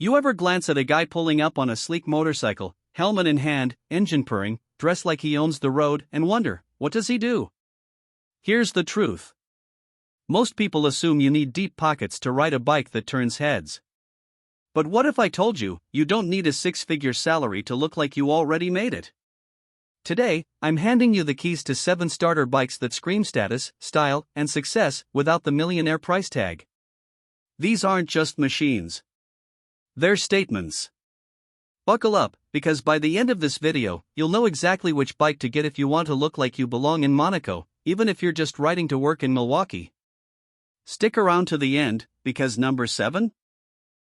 You ever glance at a guy pulling up on a sleek motorcycle, helmet in hand, engine purring, dressed like he owns the road, and wonder, what does he do? Here's the truth. Most people assume you need deep pockets to ride a bike that turns heads. But what if I told you, you don't need a six-figure salary to look like you already made it? Today, I'm handing you the keys to 7 starter bikes that scream status, style, and success without the millionaire price tag. These aren't just machines. They're statements. Buckle up, because by the end of this video, you'll know exactly which bike to get if you want to look like you belong in Monaco, even if you're just riding to work in Milwaukee. Stick around to the end, because number 7?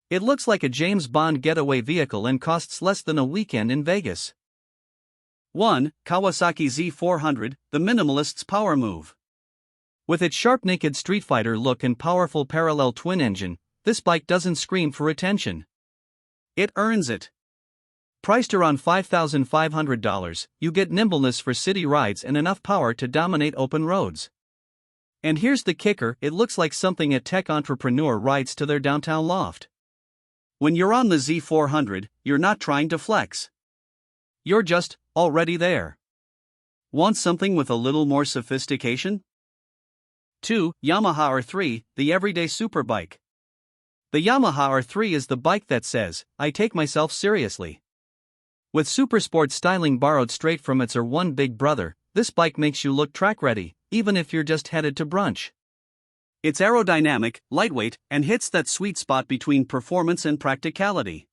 It looks like a James Bond getaway vehicle and costs less than a weekend in Vegas. 1. Kawasaki Z400, the minimalist's power move. With its sharp naked street fighter look and powerful parallel twin engine, this bike doesn't scream for attention. It earns it. Priced around $5,500, you get nimbleness for city rides and enough power to dominate open roads. And here's the kicker, it looks like something a tech entrepreneur rides to their downtown loft. When you're on the Z400, you're not trying to flex. You're just already there. Want something with a little more sophistication? 2. Yamaha R3, the everyday superbike. The Yamaha R3 is the bike that says, I take myself seriously. With supersport styling borrowed straight from its R1 big brother, this bike makes you look track ready, even if you're just headed to brunch. It's aerodynamic, lightweight, and hits that sweet spot between performance and practicality.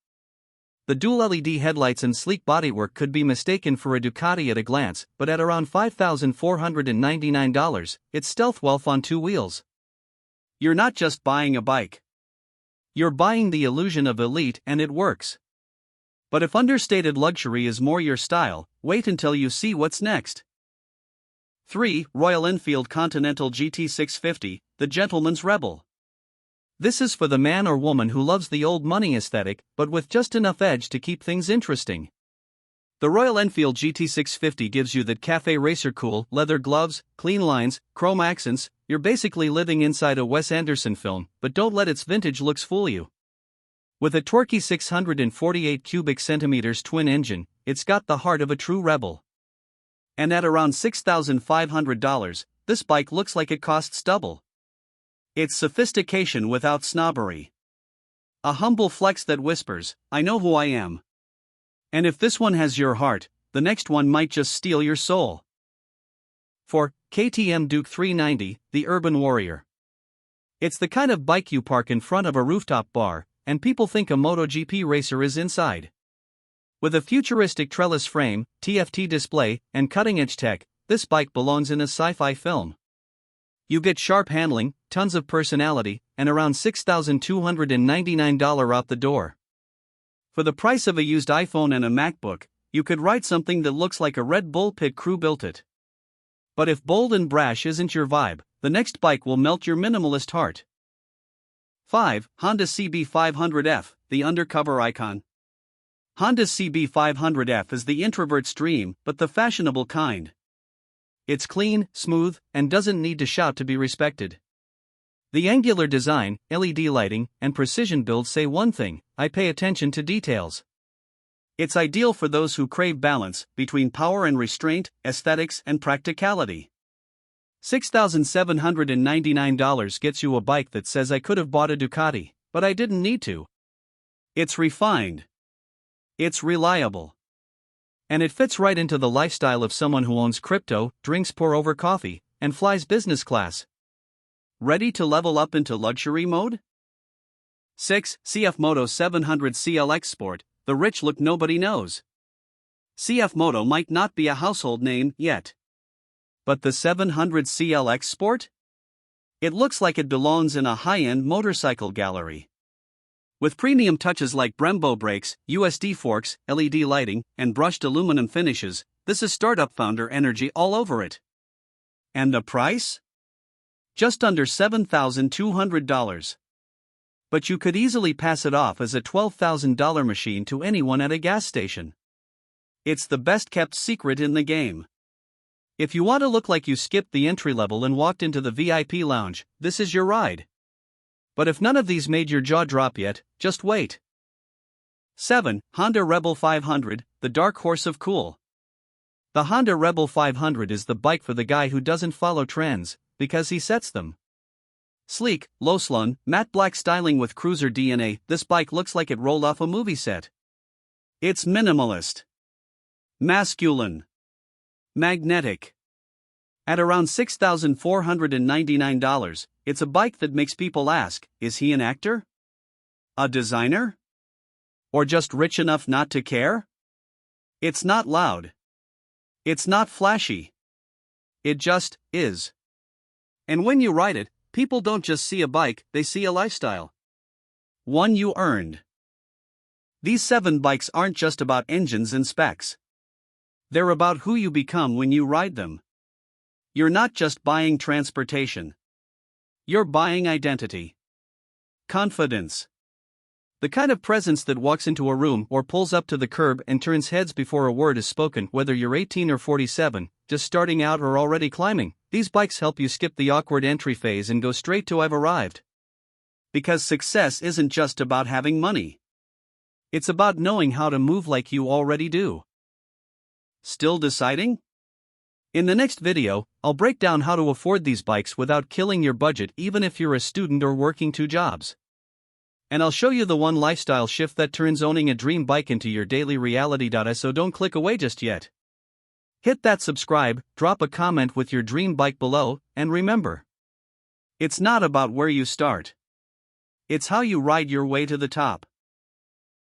The dual LED headlights and sleek bodywork could be mistaken for a Ducati at a glance, but at around $5,499, it's stealth wealth on 2 wheels. You're not just buying a bike. You're buying the illusion of elite, and it works. But if understated luxury is more your style, wait until you see what's next. 3. Royal Enfield Continental GT 650, the gentleman's rebel. This is for the man or woman who loves the old money aesthetic, but with just enough edge to keep things interesting. The Royal Enfield GT 650 gives you that cafe racer cool, leather gloves, clean lines, chrome accents. You're basically living inside a Wes Anderson film, but don't let its vintage looks fool you. With a torquey 648 cubic centimeters twin engine, it's got the heart of a true rebel. And at around $6,500, this bike looks like it costs double. It's sophistication without snobbery. A humble flex that whispers, I know who I am. And if this one has your heart, the next one might just steal your soul. 4. KTM Duke 390, the urban warrior. It's the kind of bike you park in front of a rooftop bar, and people think a MotoGP racer is inside. With a futuristic trellis frame, TFT display, and cutting-edge tech, this bike belongs in a sci-fi film. You get sharp handling, tons of personality, and around $6,299 out the door. For the price of a used iPhone and a MacBook, you could ride something that looks like a Red Bull pit crew built it. But if bold and brash isn't your vibe, the next bike will melt your minimalist heart. 5. Honda CB500F, the undercover icon. Honda's CB500F is the introvert's dream, but the fashionable kind. It's clean, smooth, and doesn't need to shout to be respected. The angular design, LED lighting, and precision build say one thing: I pay attention to details. It's ideal for those who crave balance between power and restraint, aesthetics and practicality. $6,799 gets you a bike that says I could have bought a Ducati, but I didn't need to. It's refined. It's reliable. And it fits right into the lifestyle of someone who owns crypto, drinks pour-over coffee, and flies business class. Ready to level up into luxury mode? 6. CF Moto 700 CLX Sport, the rich look nobody knows. CF Moto might not be a household name yet. But the 700 CLX Sport? It looks like it belongs in a high-end motorcycle gallery. With premium touches like Brembo brakes, USD forks, LED lighting, and brushed aluminum finishes, this is startup founder energy all over it. And the price? Just under $7,200. But you could easily pass it off as a $12,000 machine to anyone at a gas station. It's the best-kept secret in the game. If you want to look like you skipped the entry level and walked into the VIP lounge, this is your ride. But if none of these made your jaw drop yet, just wait. 7. Honda Rebel 500, the dark horse of cool. The Honda Rebel 500 is the bike for the guy who doesn't follow trends, because he sets them. Sleek, low-slung, matte black styling with cruiser DNA, this bike looks like it rolled off a movie set. It's minimalist, masculine, magnetic. At around $6,499, it's a bike that makes people ask, is he an actor? A designer? Or just rich enough not to care? It's not loud. It's not flashy. It just is. And when you ride it, people don't just see a bike, they see a lifestyle. One you earned. These 7 bikes aren't just about engines and specs. They're about who you become when you ride them. You're not just buying transportation. You're buying identity. Confidence. The kind of presence that walks into a room or pulls up to the curb and turns heads before a word is spoken, whether you're 18 or 47, just starting out or already climbing. These bikes help you skip the awkward entry phase and go straight to I've arrived. Because success isn't just about having money. It's about knowing how to move like you already do. Still deciding? In the next video, I'll break down how to afford these bikes without killing your budget even if you're a student or working 2 jobs. And I'll show you the one lifestyle shift that turns owning a dream bike into your daily reality. So don't click away just yet. Hit that subscribe, drop a comment with your dream bike below, and remember, it's not about where you start. It's how you ride your way to the top.